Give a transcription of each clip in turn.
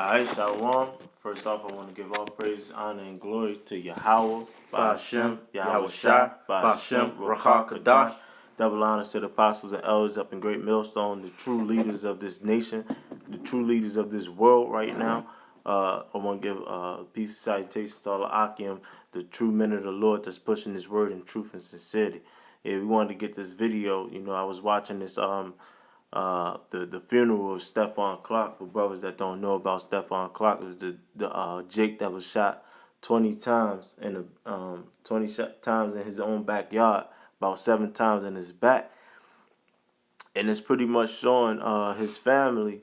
Alright, Shalom. First off, I want to give all praise, honor, and glory to Yahweh, Ba'ashem, Yahweh Shai, Ba'ashem, Ruach Kadash. Double honors to the apostles and elders up in Great Millstone, the true leaders of this nation, the true leaders of this world right now. I want to give peace and salutations to all the Akim, the true men of the Lord that's pushing His word in truth and sincerity. Yeah, we wanted to get this video. I was watching this the funeral of Stephen Clark. For brothers that don't know about Stephen Clark, it was the Jake that was shot 20 times in 20 times in his own backyard, about 7 times in his back, and it's pretty much showing his family.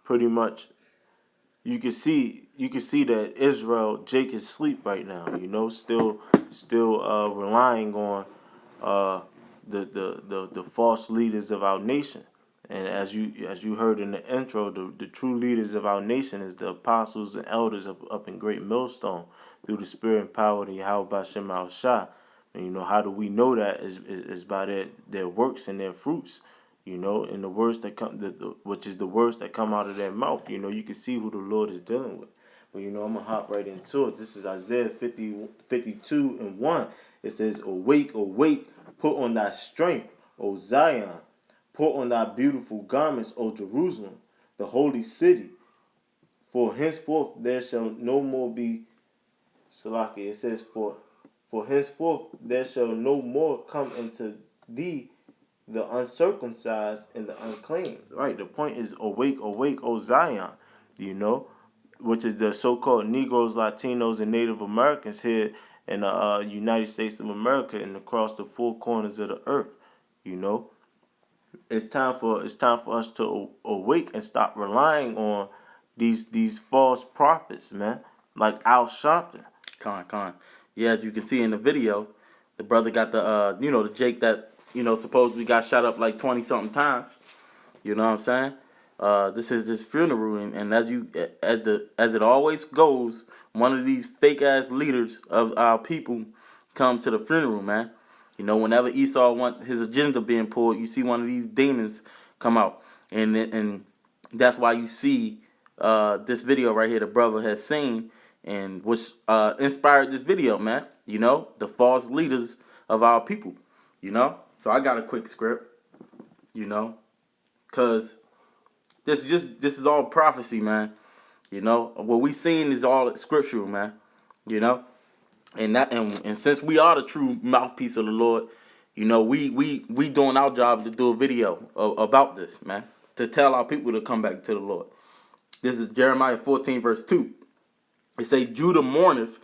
Pretty much you can see that Israel, Jake, is asleep right now. Still relying on the false leaders of our nation. And as you heard in the intro, the true leaders of our nation is the apostles and elders up in Great Millstone through the spirit and power of Yahweh Ba'ashem Al Shah. And how do we know that is by their works and their fruits. And the words that come, which is the words that come out of their mouth. You can see who the Lord is dealing with. But I'm gonna hop right into it. This is Isaiah 52:1. It says, "Awake, awake, put on thy strength, O Zion. Put on thy beautiful garments, O Jerusalem, the holy city. For henceforth there shall no more be Salaki." It says, For henceforth there shall no more come into thee the uncircumcised and the unclean. Right. The point is, awake, awake, O Zion. Which is the so-called Negroes, Latinos, and Native Americans here in the United States of America and across the 4 corners of the earth. It's time for us to awake and stop relying on these false prophets, man, like Al Sharpton. Con. Yeah, as you can see in the video, the brother got the the Jake that supposedly got shot up like 20-something times. You know what I'm saying? This is his funeral, and as it always goes, one of these fake ass leaders of our people comes to the funeral, man. Whenever Esau want his agenda being pulled, you see one of these demons come out, and that's why you see this video right here the brother has seen, and which inspired this video, man. The false leaders of our people. So I got a quick script, cause this is all prophecy, man. What we seeing is all scriptural, man. And since we are the true mouthpiece of the Lord, we doing our job to do a video about this, man, to tell our people to come back to the Lord. This is Jeremiah 14 verse 2. It say, "Judah mourneth,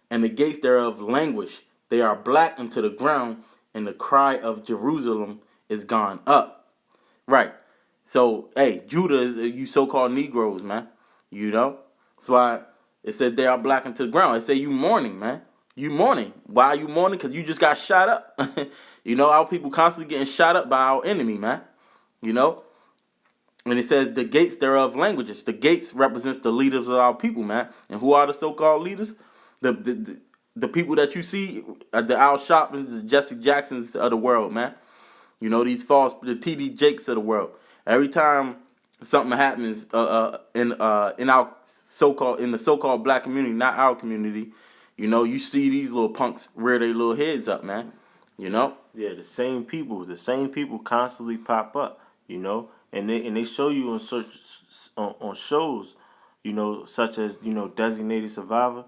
and the gates thereof languish. They are black unto the ground, and the cry of Jerusalem is gone up." Right. So, hey, Judah is you so-called Negroes, man. That's why it said they are black into the ground. It say you mourning, man. You mourning. Why are you mourning? Because you just got shot up. Our people constantly getting shot up by our enemy, man. And it says the gates thereof languages. The gates represents the leaders of our people, man. And who are the so-called leaders? The people that you see, the Al Sharptons, the Jesse Jacksons of the world, man. These the TD Jakes of the world. Every time something happens in our so-called black community, not our community, you see these little punks rear their little heads up, man. Yeah, the same people constantly pop up, and they show you on shows, such as Designated Survivor.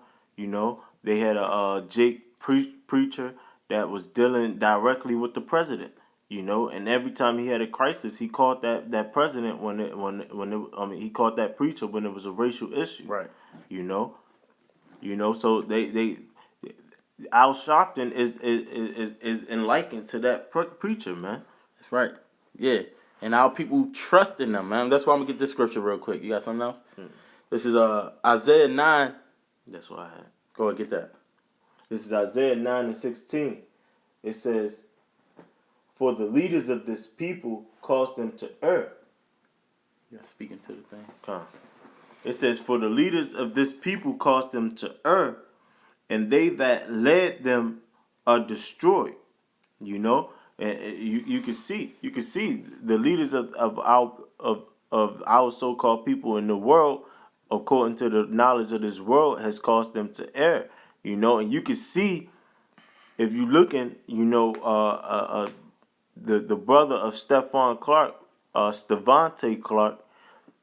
They had a Jake preacher that was dealing directly with the president. And every time he had a crisis, he called that president he called that preacher when it was a racial issue. Right. So they Al Sharpton is likened to that preacher, man. That's right. Yeah. And our people trust in them, man. That's why I'm gonna get this scripture real quick. You got something else? This is Isaiah 9. That's what I had. Go ahead, get that. This is Isaiah 9:16. It says, "For the leaders of this people caused them to err." Yeah, speaking to the thing. It says, "For the leaders of this people caused them to err, and they that led them are destroyed." And you can see the leaders of of our so-called people in the world, according to the knowledge of this world, has caused them to err. You know, and you can see if you looking, you know, the brother of Stephon Clark, Stevante Clark.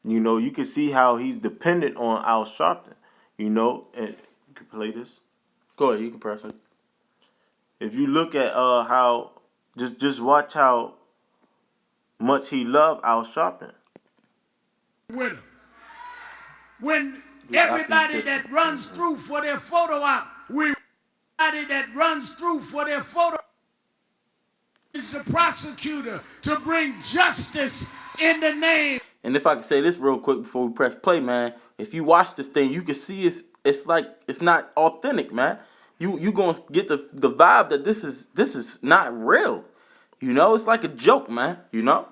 You know, you can see how he's dependent on Al Sharpton. You know, and you can play this. Go ahead, you can press it. If you look at how just watch how much he loved Al Sharpton. With him. When Just everybody after he that runs through for their photo op, everybody that runs through for their photo is the prosecutor to bring justice in the name. And if I could say this real quick before we press play, man, if you watch this thing, you can see it's like it's not authentic, man. You gonna get the vibe that this is not real. You know, it's like a joke, man. You know.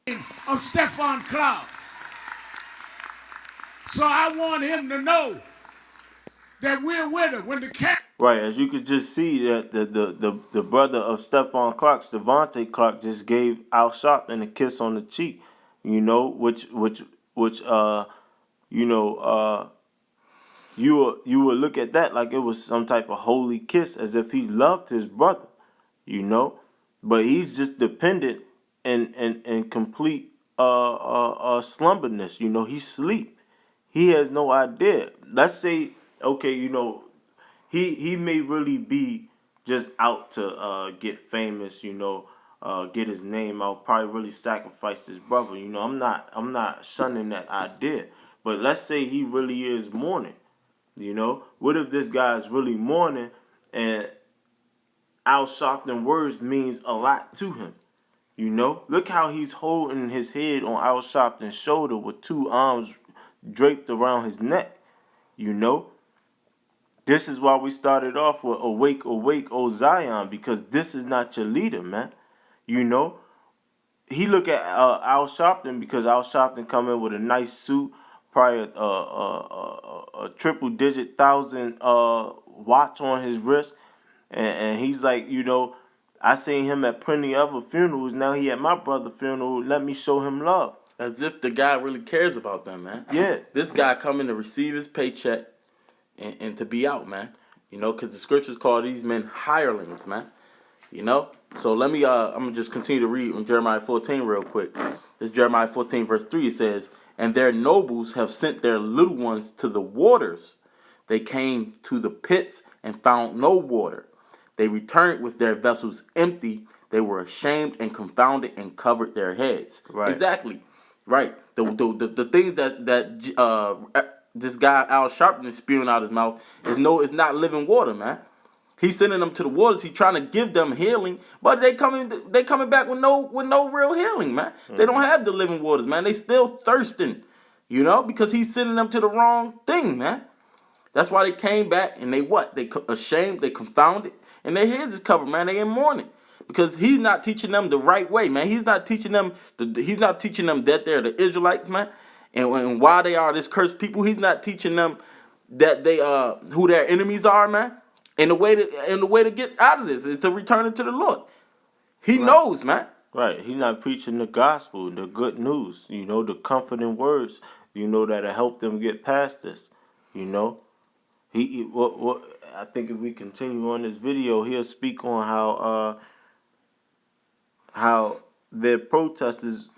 Of Stephon Clark. So I want him to know that we're with him. When the cat Right, as you could just see that the brother of Stephon Clark, Stevante Clark, just gave Al Sharpton a kiss on the cheek. You know, which you know, you would look at that like it was some type of holy kiss, as if he loved his brother. You know, but he's just dependent and complete slumberness. You know, he sleep. He has no idea. Let's say, okay, you know, he may really be just out to get famous. You know, get his name out. Probably really sacrifice his brother. You know, I'm not shunning that idea. But let's say he really is mourning. You know, what if this guy is really mourning and Al Sharpton words means a lot to him? You know, look how he's holding his head on Al Sharpton's shoulder with two arms draped around his neck. You know, this is why we started off with Awake, Awake, O Zion, because this is not your leader, man. You know, he look at Al Sharpton because Al Sharpton come in with a nice suit, probably a triple-digit thousand watch on his wrist, and he's like, you know, I seen him at plenty other funerals. Now he at my brother's funeral. Let me show him love. As if the guy really cares about them, man. Yeah. This guy coming to receive his paycheck and to be out, man. You know, because the scriptures call these men hirelings, man. You know? So let me, I'm going to just continue to read on Jeremiah 14 real quick. This Jeremiah 14 verse 3, it says, "And their nobles have sent their little ones to the waters. They came to the pits and found no water. They returned with their vessels empty. They were ashamed and confounded and covered their heads." Right. Exactly. Right. The things that this guy Al Sharpton is spewing out his mouth it's not living water, man. He's sending them to the waters. He's trying to give them healing, but they coming back with no real healing, man. Mm-hmm. They don't have the living waters, man. They still thirsting, you know, because he's sending them to the wrong thing, man. That's why they came back and they what? They ashamed, they confounded, and their heads is covered, man. They in mourning. Because he's not teaching them the right way, man. He's not teaching them that they're the Israelites, man. And why they are this cursed people. He's not teaching them that they who their enemies are, man. And the way to get out of this is to return it to the Lord. He knows, man. Right. He's not preaching the gospel, the good news, you know, the comforting words, you know, that'll help them get past this. You know. What I think if we continue on this video, he'll speak on how the protesters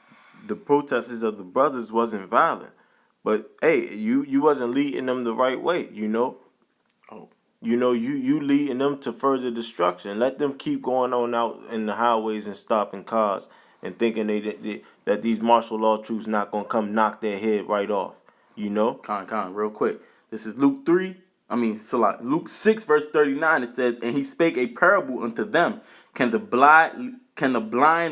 of the brothers wasn't violent, but hey, you wasn't leading them the right way, you know. Oh, you know, you leading them to further destruction. Let them keep going on out in the highways and stopping cars and thinking that these martial law troops not gonna come knock their head right off, you know. Real quick. This is Luke 6 verse 39. It says, "And he spake a parable unto them. Can the blind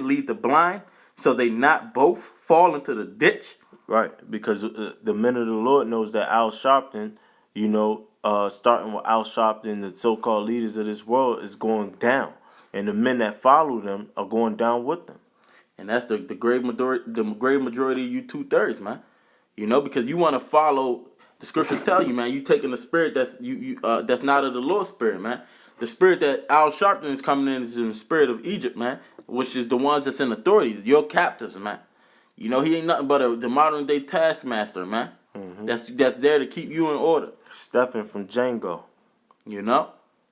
lead the blind, so they not both fall into the ditch?" Right, because the men of the Lord knows that Al Sharpton, you know, starting with Al Sharpton, the so-called leaders of this world is going down, and the men that follow them are going down with them. And that's the great majority. The great majority of you 2/3, man. You know, because you want to follow. The scriptures tell you, man, you taking the spirit that's not of the Lord's spirit, man. The spirit that Al Sharpton is coming in is in the spirit of Egypt, man, which is the ones that's in authority, your captives, man. You know, he ain't nothing but the modern day taskmaster, man. That's there to keep you in order. Stephen from Django. You know,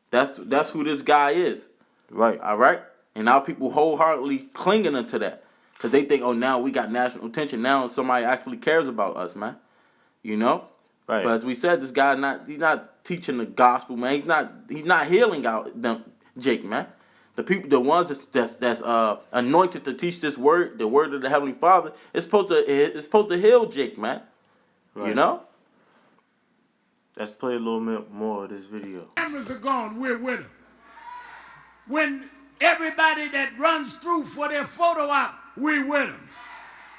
that's who this guy is. Right. All right, and now people wholeheartedly clinging into that because they think, oh, now we got national attention. Now somebody actually cares about us, man. You know. Right. But as we said, this guy he's not teaching the gospel, man. He's not healing out them, Jake, man. The people, the ones that's anointed to teach this word, the word of the Heavenly Father, it's supposed to heal Jake, man. Right. You know. Let's play a little bit more of this video. Cameras are gone, we're with them. When everybody that runs through for their photo op, we're with them.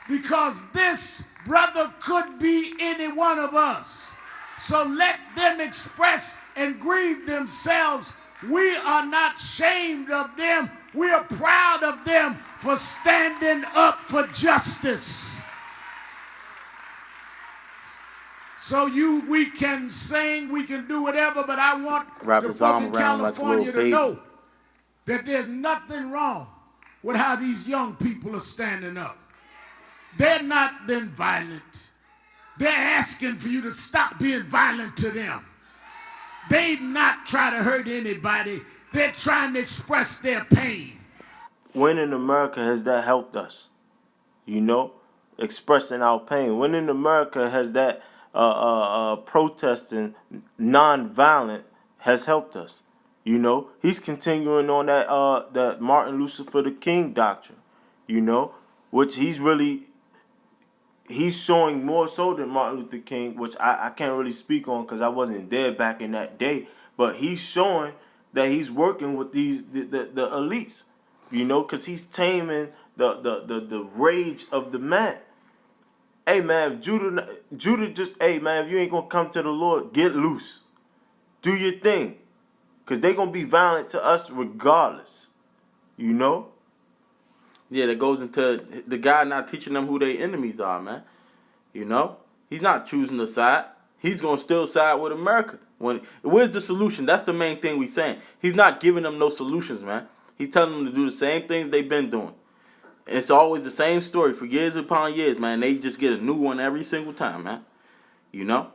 Because this brother could be any one of us. So let them express and grieve themselves. We are not ashamed of them. We are proud of them for standing up for justice. So we can sing, we can do whatever, but I want Wrap the his folk arm in around like a California little to baby. know that there's nothing wrong with how these young people are standing up. They're not been violent. They're asking for you to stop being violent to them. They not try to hurt anybody. They're trying to express their pain. When in America has that helped us? You know, expressing our pain. When in America has that protesting non-violent has helped us? You know, he's continuing on that Martin Luther King doctrine. You know, which he's showing more so than Martin Luther King, which I can't really speak on because I wasn't there back in that day. But he's showing that he's working with the elites, you know, because he's taming the rage of the man. Hey man, if Judah just, hey man, if you ain't gonna come to the Lord, get loose, do your thing, because they gonna be violent to us regardless, you know. Yeah, that goes into the guy not teaching them who their enemies are, man. You know? He's not choosing a side. He's going to still side with America. Where's the solution? That's the main thing we're saying. He's not giving them no solutions, man. He's telling them to do the same things they've been doing. It's always the same story for years upon years, man. They just get a new one every single time, man. You know?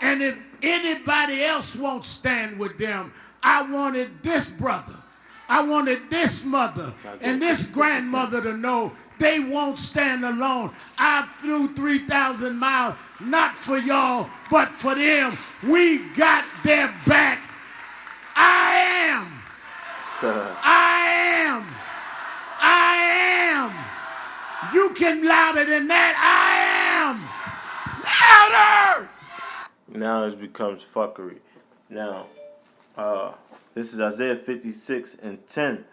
And if anybody else won't stand with them, I wanted this brother, I wanted this mother, and this grandmother to know they won't stand alone. I flew 3,000 miles, not for y'all, but for them. We got their back. I am. You can louder than that. I am. Louder! Now it becomes fuckery. Now, this is Isaiah 56:10.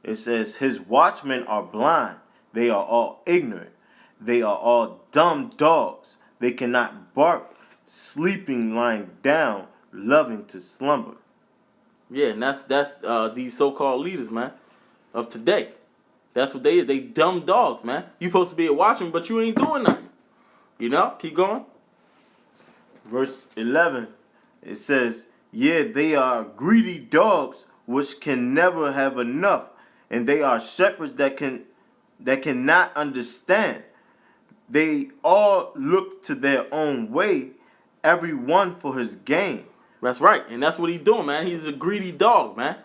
It says, his watchmen are blind. They are all ignorant. They are all dumb dogs. They cannot bark, sleeping, lying down, loving to slumber. Yeah, and that's these so-called leaders, man, of today. That's what they is. They dumb dogs, man. You supposed to be a watchman, but you ain't doing nothing. You know? Keep going. Verse 11, it says, yeah, they are greedy dogs which can never have enough, and they are shepherds that cannot understand. They all look to their own way, every one for his gain. That's right, and that's what he's doing, man. He's a greedy dog, man.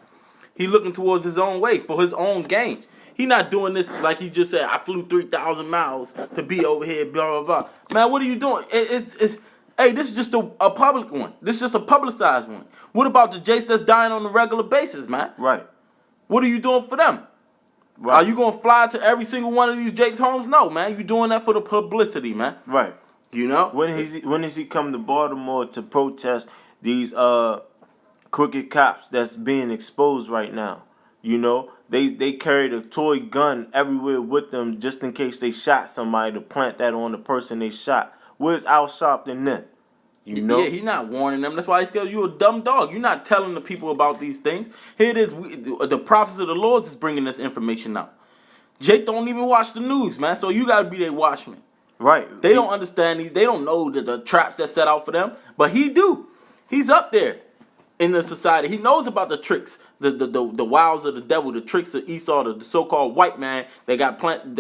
He looking towards his own way for his own gain. He not doing this like he just said, I flew 3,000 miles to be over here, blah, blah, blah. Man, what are you doing? Hey, this is just a public one. This is just a publicized one. What about the Jakes that's dying on a regular basis, man? Right. What are you doing for them? Right. Are you going to fly to every single one of these Jakes' homes? No, man. You're doing that for the publicity, man. Right. You know? When is he come to Baltimore to protest these crooked cops that's being exposed right now? You know, they carried a toy gun everywhere with them just in case they shot somebody to plant that on the person they shot. Where's Al Sharpton then? You know? Yeah, he's not warning them. That's why he said you a dumb dog. You're not telling the people about these things. Here it is. The prophets of the Lord is bringing this information out. Jake don't even watch the news, man. So you got to be their watchman. Right. They don't understand these. They don't know the traps that set out for them. But he do. He's up there in the society. He knows about the tricks, the wiles of the devil, the tricks of Esau, the so-called white man they got planned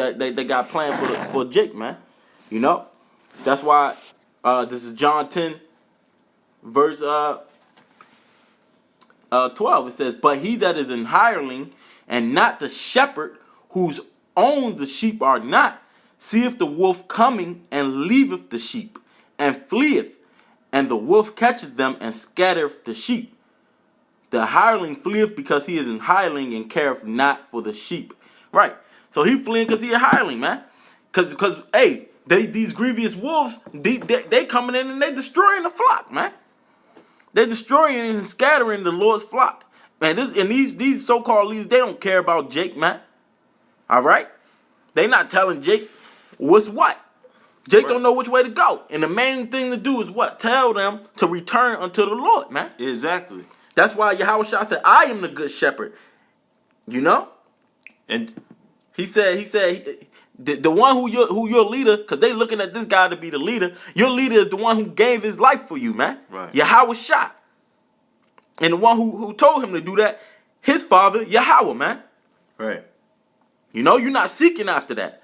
for Jake, man. You know, that's why this is John 10, verse 12. It says, "But he that is an hireling, and not the shepherd, whose own the sheep are not, seeth the wolf coming, and leaveth the sheep, and fleeth, and the wolf catcheth them, and scattereth the sheep. The hireling fleeth because he is an hireling, and careth not for the sheep." Right. So he fleeing because he a hireling, man. Cause hey, these grievous wolves, they coming in and they destroying the flock, man. They're destroying and scattering the Lord's flock. Man, these so-called leaders, they don't care about Jake, man. All right? They not telling Jake what's what. Jake don't know which way to go. And the main thing to do is what? Tell them to return unto the Lord, man. Exactly. That's why Yahushua said, "I am the good shepherd." You know? And He said, the one who your leader, because they looking at this guy to be the leader, your leader is the one who gave his life for you, man. Right. Yahushua. And the one who told him to do that, his father, Yahweh, man. right. You know, you're not seeking after that.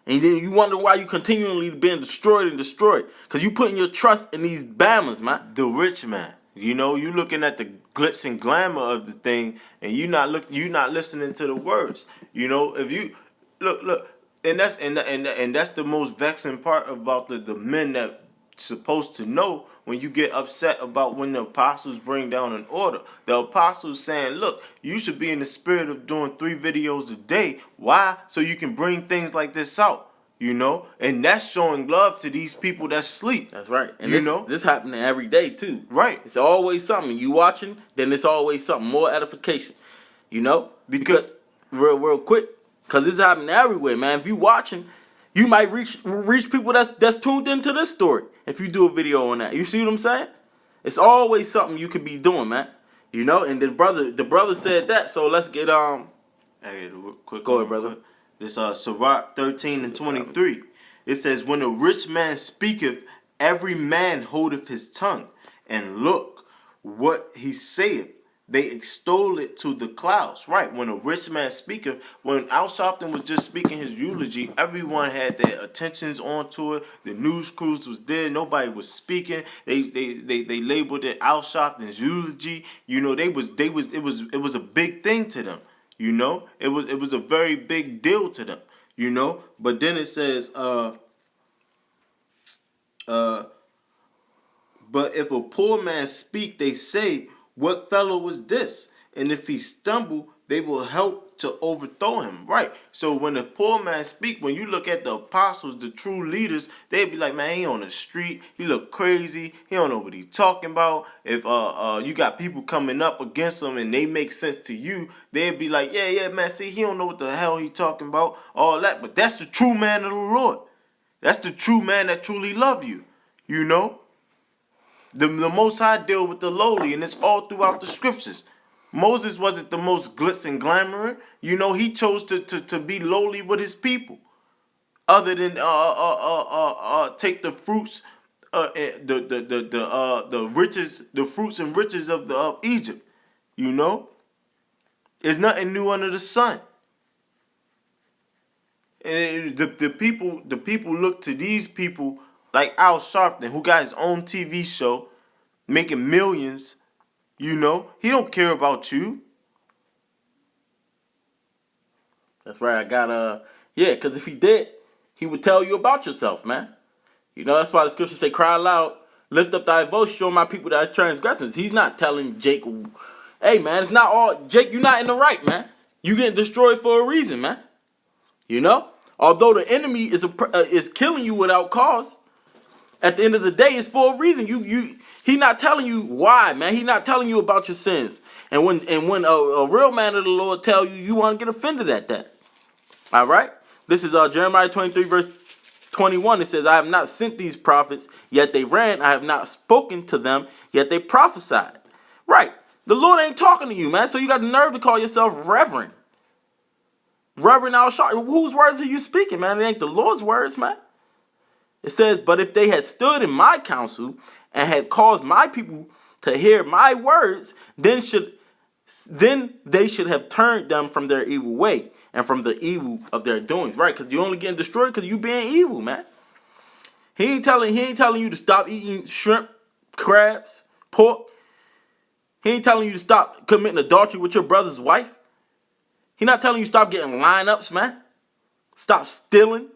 And then you wonder why you continually being destroyed and destroyed. Because you putting your trust in these Bamas, man. The rich man. You know, you looking at the glitz and glamour of the thing, and you not listening to the words. You know, if you look, and that's the most vexing part about the men that supposed to know when you get upset about when the apostles bring down an order. The apostles saying, look, you should be in the spirit of doing 3 videos a day. Why? So you can bring things like this out. You know, and that's showing love to these people that sleep. That's right. And You this happening every day too. Right. It's always something. You watching, then it's always something, more edification. You know? Because real quick, because this happening everywhere, man. If you watching, you might reach people that's tuned into this story if you do a video on that. You see what I'm saying? It's always something you could be doing, man. You know, and the brother said that, so let's get Hey, quick. Go ahead, brother. This Sirach 13 and 23. It says, "When a rich man speaketh, every man holdeth his tongue, and look what he saith. They extol it to the clouds." Right. When a rich man speaketh, when Al Sharpton was just speaking his eulogy, everyone had their attentions onto it. The news crews was there. Nobody was speaking. They labeled it Al Sharpton's eulogy. You know, it was a big thing to them. You know, it was a very big deal to them. You know, but then it says, but if a poor man speak, they say, what fellow was this? And if he stumble, they will help to overthrow him. Right. So when a poor man speak, when you look at the apostles, the true leaders, they'd be like, man, he on the street, he look crazy, he don't know what he's talking about. If you got people coming up against him and they make sense to you, they'd be like, yeah, man, see, he don't know what the hell he talking about, all that. But that's the true man of the Lord. That's the true man that truly love you. You know? The Most High deal with the lowly, and it's all throughout the scriptures. Moses wasn't the most glitz and glamour. You know, he chose to be lowly with his people. Other than take the fruits, the riches, the fruits and riches of Egypt. You know, there's nothing new under the sun. And the people look to these people like Al Sharpton, who got his own TV show, making millions. You know, he don't care about you. That's right. I got because if he did, he would tell you about yourself, man. You know, that's why the scriptures say, "Cry loud, lift up thy voice, show my people thy transgressions." He's not telling Jake, "Hey, man, it's not all Jake. You're not in the right, man. You getting destroyed for a reason, man." You know, although the enemy is killing you without cause, at the end of the day, it's for a reason. He not telling you why, man. He not telling you about your sins. And when a real man of the Lord tell you, you want to get offended at that. All right? This is Jeremiah 23, verse 21. It says, "I have not sent these prophets, yet they ran. I have not spoken to them, yet they prophesied." Right. The Lord ain't talking to you, man. So you got the nerve to call yourself Reverend. Reverend Al Sharpton. Whose words are you speaking, man? It ain't the Lord's words, man. It says, "But if they had stood in my counsel and had caused my people to hear my words, then they should have turned them from their evil way and from the evil of their doings. Right? Because you're only getting destroyed because you being evil, man. He ain't telling you to stop eating shrimp, crabs, pork. He ain't telling you to stop committing adultery with your brother's wife. He not telling you stop getting lineups, man. Stop stealing,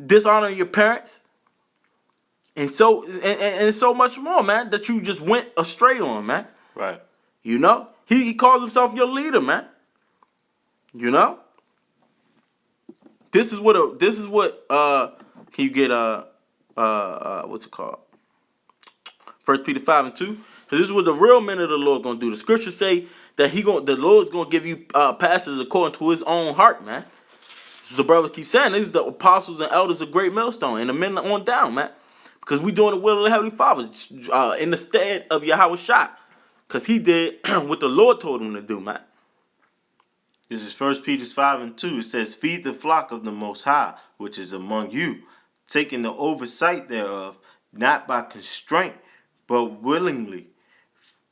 dishonoring your parents, and so much more, man, that you just went astray on, man. Right. You know, he calls himself your leader, man. You know, this is what can you get what's it called? 1 Peter 5:2. So this is what the real men of the Lord gonna do. The scriptures say that the Lord's gonna give you pastors according to His own heart, man. So the brother keeps saying these are the apostles and elders of Great Millstone and the men on down, man, because we doing the will of the Heavenly Father in the stead of Yahweh Shai, because he did what the Lord told him to do, man. This is 1 Peter 5:2. It says, "Feed the flock of the Most High, which is among you, taking the oversight thereof, not by constraint, but willingly,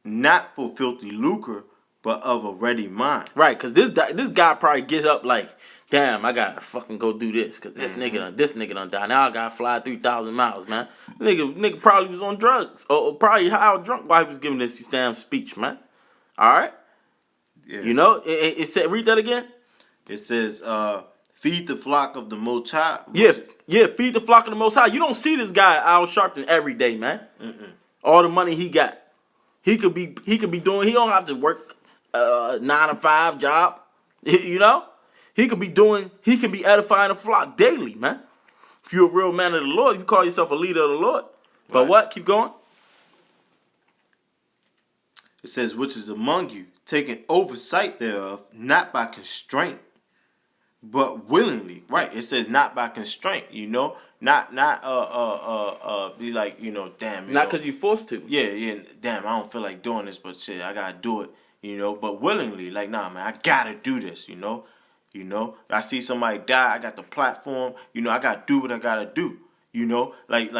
not for filthy lucre, but of a ready mind." Right, because this guy probably gets up like, damn, I gotta fucking go do this, because this nigga done died. Now I gotta fly 3,000 miles, man. Nigga probably was on drugs, or probably high or drunk while he was giving this damn speech, man. All right? Yeah. You know, it said, read that again. It says, "Feed the flock of the Most High." Yeah, feed the flock of the Most High. You don't see this guy Al Sharpton every day, man. All the money he got, he could be doing. He don't have to work 9 to 5 job. You know, he can be edifying the flock daily, man. If you're a real man of the Lord, you call yourself a leader of the Lord. But Right. what? Keep going. It says, "Which is among you, taking oversight thereof, not by constraint, but willingly." Right. It says not by constraint, you know, not be like, you know, damn, Not because you're forced to. yeah, damn, I don't feel like doing this, but shit, I gotta do it, you know, but willingly, like, nah, man, I gotta do this, you know, I see somebody die, I got the platform, you know, I gotta do what I gotta do, you know, like,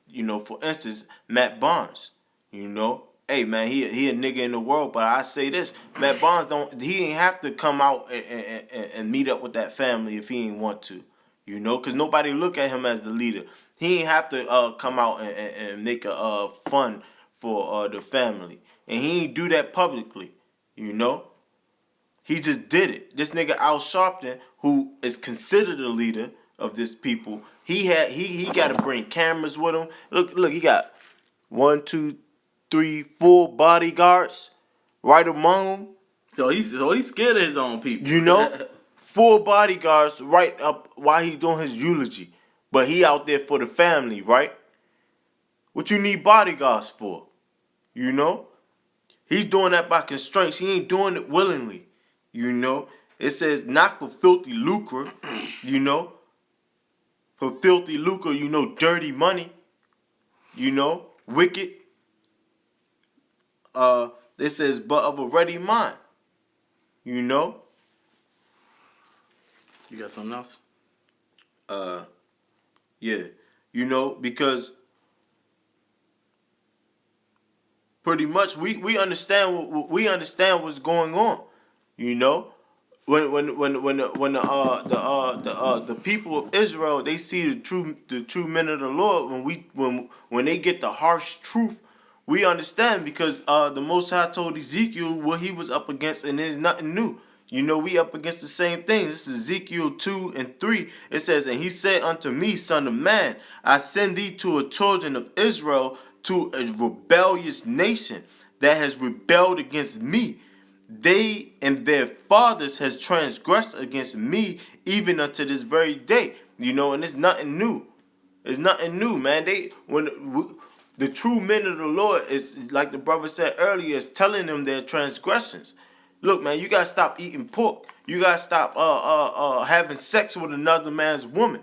you know, for instance, Matt Barnes, you know. Hey man, he a nigga in the world, but I say this, Matt Barnes he ain't have to come out and meet up with that family if he ain't want to, you know, because nobody look at him as the leader. He ain't have to come out and make a fun for the family, and he ain't do that publicly, you know. He just did it. This nigga Al Sharpton, who is considered a leader of this people, he got to bring cameras with him. Look, he got 1, 2, 3, 4 bodyguards right among him. So he's scared of his own people. You know, 4 bodyguards right up while he doing his eulogy, but he out there for the family, right? What you need bodyguards for? You know, he's doing that by constraints. He ain't doing it willingly. You know, it says not for filthy lucre. You know, for filthy lucre. You know, dirty money. You know, wicked. It says, but of a ready mind. You know? You got something else? Yeah. You know, because pretty much we understand we understand what's going on. You know? When the people of Israel, they see the true men of the Lord, when they get the harsh truth, we understand, because the Most High told Ezekiel what he was up against, and there's nothing new. You know, we up against the same thing. This is Ezekiel 2:3. It says, "And he said unto me, Son of man, I send thee to a children of Israel, to a rebellious nation that has rebelled against me. They and their fathers has transgressed against me, even unto this very day." You know, and it's nothing new. It's nothing new, man. The true men of the Lord, is like the brother said earlier, is telling them their transgressions. Look, man, you gotta stop eating pork. You gotta stop having sex with another man's woman.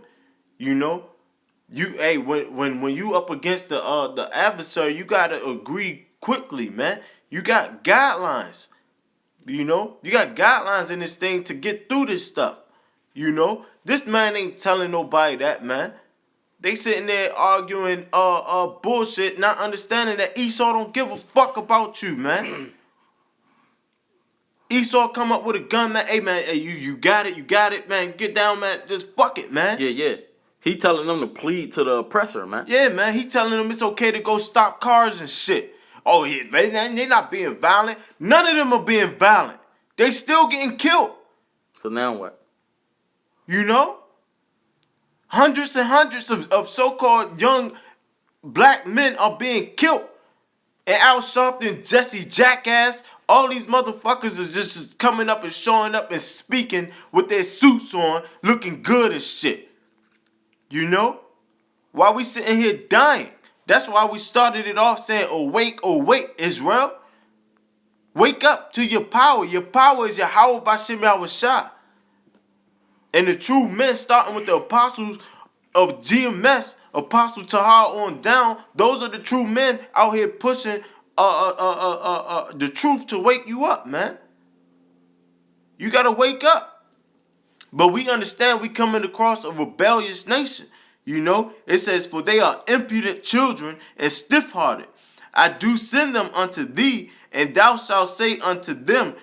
You know, when you up against the adversary, you gotta agree quickly, man. You got guidelines. You know, you got guidelines in this thing to get through this stuff. You know, this man ain't telling nobody that, man. They sitting there arguing bullshit, not understanding that Esau don't give a fuck about you, man. Esau come up with a gun, man. Hey, man, hey, you got it, man. Get down, man. Just fuck it, man. Yeah. He telling them to plead to the oppressor, man. Yeah, man. He telling them it's okay to go stop cars and shit. Oh, yeah, they not being violent. None of them are being violent. They still getting killed. So now what? You know? Hundreds and hundreds of so-called young black men are being killed. And Al Sharpton, Jesse Jackass, all these motherfuckers is just coming up and showing up and speaking with their suits on, looking good as shit. You know? While we sitting here dying. That's why we started it off saying, awake, Israel. Wake up to your power. Your power is Yahweh B'Shem Yahushua. And the true men, starting with the apostles of GMS, Apostle Tahar on down, those are the true men out here pushing the truth to wake you up, man. You gotta wake up. But we understand we coming across a rebellious nation. You know, it says, for they are impudent children and stiff-hearted. I do send them unto thee, and thou shalt say unto them,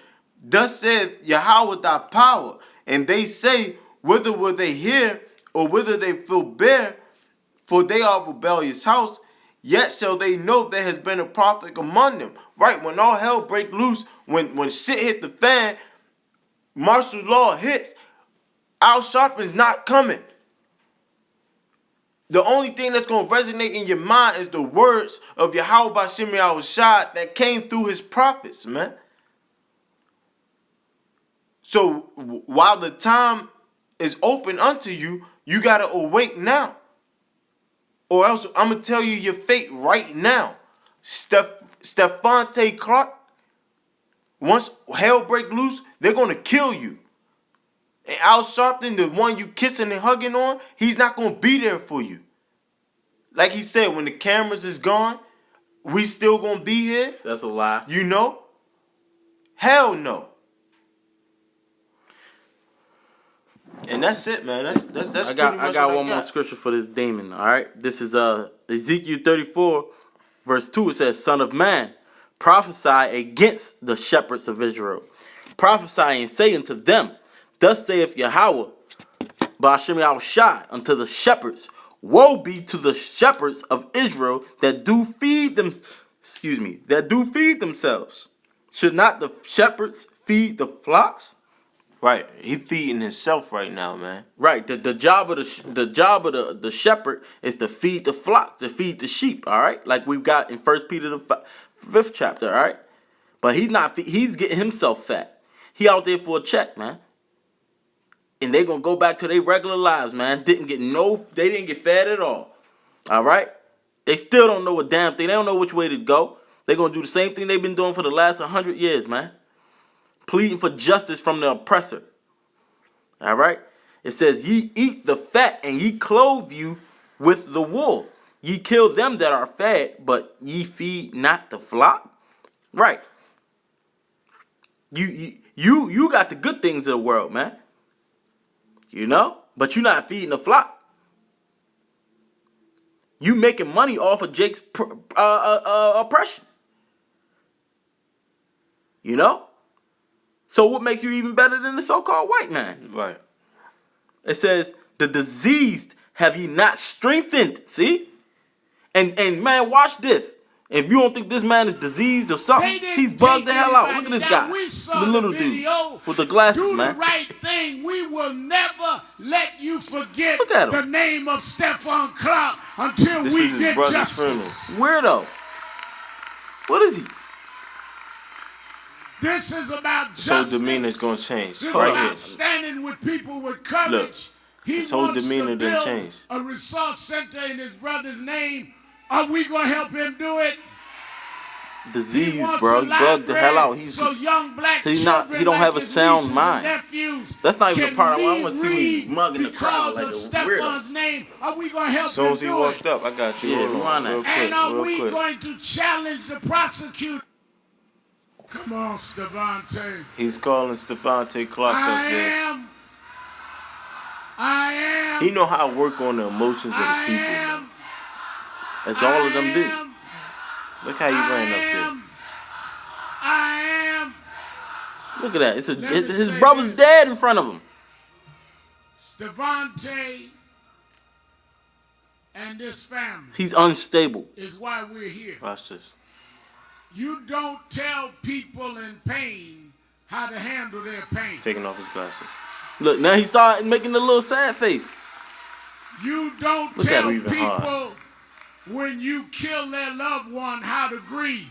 thus saith Yahweh thy power. And they say, whether will they hear, or whether they forbear, for they are a rebellious house, yet shall they know there has been a prophet among them. Right, when all hell break loose, when shit hit the fan, martial law hits, Al Sharpton's not coming. The only thing that's going to resonate in your mind is the words of Yahweh B'Shem Yahushua that came through his prophets, man. So while the time is open unto you, you got to awake now. Or else I'm going to tell you your fate right now. Stephante Clark, once hell break loose, they're going to kill you. And Al Sharpton, the one you kissing and hugging on, he's not going to be there for you. Like he said, when the cameras is gone, we still going to be here. That's a lie. You know? Hell no. And that's it, man. That's I got one more scripture for this demon. All right, this is Ezekiel 34, verse 2. It says, "Son of man, prophesy against the shepherds of Israel. Prophesy and say unto them, thus saith Yahweh, B'Shem Yahushua, unto the shepherds, woe be to the shepherds of Israel that do feed them. That do feed themselves. Should not the shepherds feed the flocks?" Right, he feeding himself right now, man. Right, the job of the shepherd is to feed the flock, to feed the sheep. All right, like we've got in 1 Peter the 5th chapter. All right, but he's not. He's getting himself fat. He out there for a check, man. And they gonna go back to their regular lives, man. They didn't get fed at all. All right, they still don't know a damn thing. They don't know which way to go. They're gonna do the same thing they've been doing for the last 100 years, man. Pleading for justice from the oppressor. All right. It says, ye eat the fat and ye clothe you with the wool. Ye kill them that are fed, but ye feed not the flock. Right. You got the good things of the world, man. You know, but you're not feeding the flock. You making money off of Jake's oppression. You know? So what makes you even better than the so-called white man? Right. It says, the diseased have ye not strengthened. See? And man, watch this. If you don't think this man is diseased or something, he's bugged the hell out. Look at this guy. The little dude with the glasses, do man. the right thing. We will never let you forget Look at him. the name of Stephon Clark until This we is his get brother's justice. Weirdo. What is he? This is about His whole justice. demeanor's gonna change. This Right is about here. standing with people with courage. Look, he his whole wants demeanor to done build changed. a resource center in his brother's name. Are we gonna help him do it? Disease, wants bro. a He bugged the hell out. so young black he children don't like have a his sound nieces and mind. nephews That's not even can a part of what I read want to see him mugging the crowd like a because of weirdo. Stephon's name. Are we gonna help As soon him as he do walked it? up, I got you. Yeah, Hold you on, want that. real quick, And are real we quick. going to challenge the prosecutor? Come on, Stephante. He's calling Stephante Clark up there. I He know how to work on the emotions of the people, man. That's all of them do. Look how he ran up there. I am. Look at that. His say brother's this. dead in front of him. Stevante and this family He's unstable. is why we're here. Watch this. You don't tell people in pain how to handle their pain. Taking off his glasses. Look, now he started making the little sad face. You don't Look at tell him even people hard. when you kill their loved one how to grieve.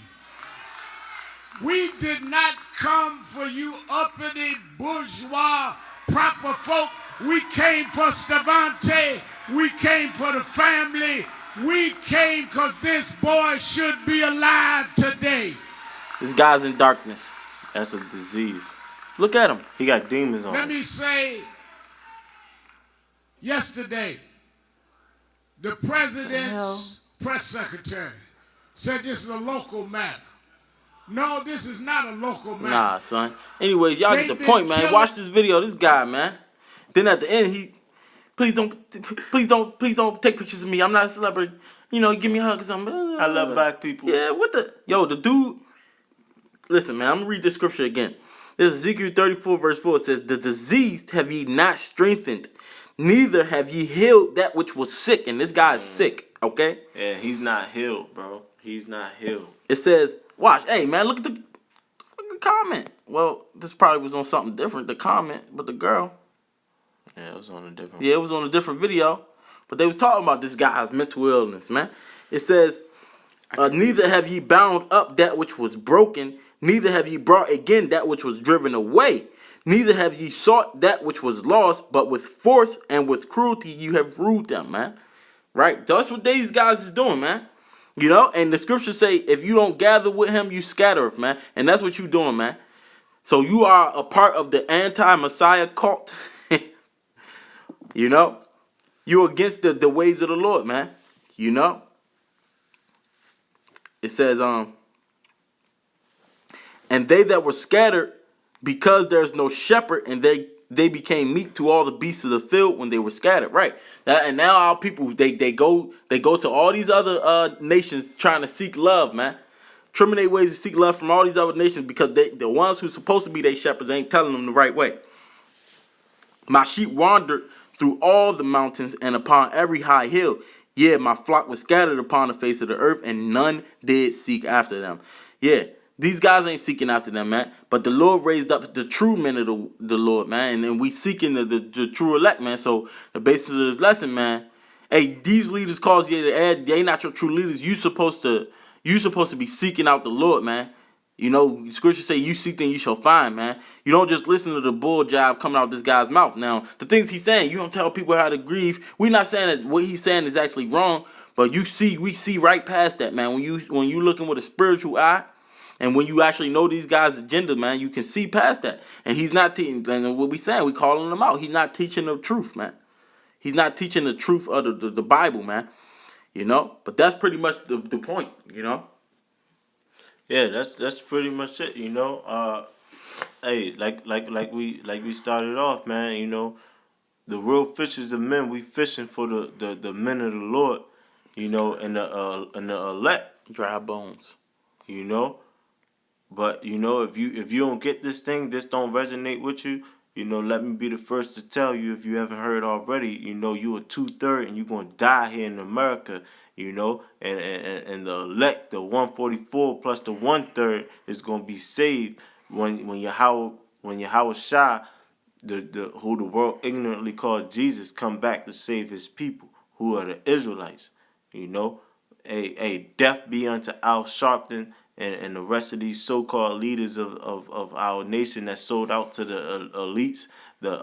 We did not come for you uppity, bourgeois, proper folk. We came for Stevante. We came for the family. We came because this boy should be alive today. This guy's in darkness. That's a disease. Look at him. He got demons on Let him. me say, yesterday, the president's press secretary said this is a local matter. No, this is not a local matter. Nah, son. Anyways, y'all They get the been point, man. killing- Watch this video. This guy, man. Then at the end, please don't take pictures of me. I'm not a celebrity. You know, give me a hug or something. I love black people. Yeah, the dude. Listen, man. I'm gonna read the scripture again. This is Ezekiel 34, verse 4. It says, "The diseased have ye not strengthened, neither have ye healed that which was sick." And this guy is sick. Okay. Yeah, he's not healed, bro. He's not healed. It says, watch, hey man, look at the fucking comment. Well, this probably was on something different, the comment, but the girl, Yeah, it was on a different. yeah, it was on a different video. But they was talking about this guy's mental illness, man. It says, "Neither have ye bound up that which was broken, neither have ye brought again that which was driven away, neither have ye sought that which was lost, but with force and with cruelty you have ruled them," man. Right? That's what these guys is doing, man. You know, and the scriptures say, if you don't gather with him, you scattereth, man. And that's what you doing, man. So you are a part of the anti-Messiah cult. You know? You're against the ways of the Lord, man. You know? It says, "And they that were scattered, because there's no shepherd, and they became meat to all the beasts of the field when they were scattered." Right. And now our people, they go to all these other nations trying to seek love, man. Trimming their ways to seek love from all these other nations because the ones who's supposed to be their shepherds ain't telling them the right way. "My sheep wandered through all the mountains and upon every high hill. Yeah, my flock was scattered upon the face of the earth, and none did seek after them." Yeah, these guys ain't seeking after them, man. But the Lord raised up the true men of the Lord, man. And we seeking the true elect, man. So the basis of this lesson, man, hey, these leaders cause you to add, they not your true leaders. You supposed to be seeking out the Lord, man. You know, scripture say you seek then you shall find, man. You don't just listen to the bull jive coming out of this guy's mouth. Now, the things he's saying, you don't tell people how to grieve. We're not saying that what he's saying is actually wrong, but we see right past that, man. When you looking with a spiritual eye, and when you actually know these guys' agenda, man, you can see past that. And he's not teaching, and what we saying, we calling him out. He's not teaching the truth, man. He's not teaching the truth of the Bible, man. You know? But that's pretty much the point, you know? Yeah, that's pretty much it. You know, hey, like we started off, man. You know, the real fishers of men. We fishing for the men of the Lord. You know, and the elect. Dry bones. You know, but you know if you don't get this thing, this don't resonate with you. You know, let me be the first to tell you if you haven't heard already. You know, you are 2/3 and you're gonna die here in America. You know, and the elect, the 144 plus the 1/3 is gonna be saved when Yahweh Shah, who the world ignorantly called Jesus, come back to save his people, who are the Israelites. You know, a death be unto Al Sharpton and the rest of these so-called leaders of our nation that sold out to the elites, the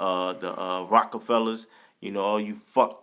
Rockefellers. You know, all you fuck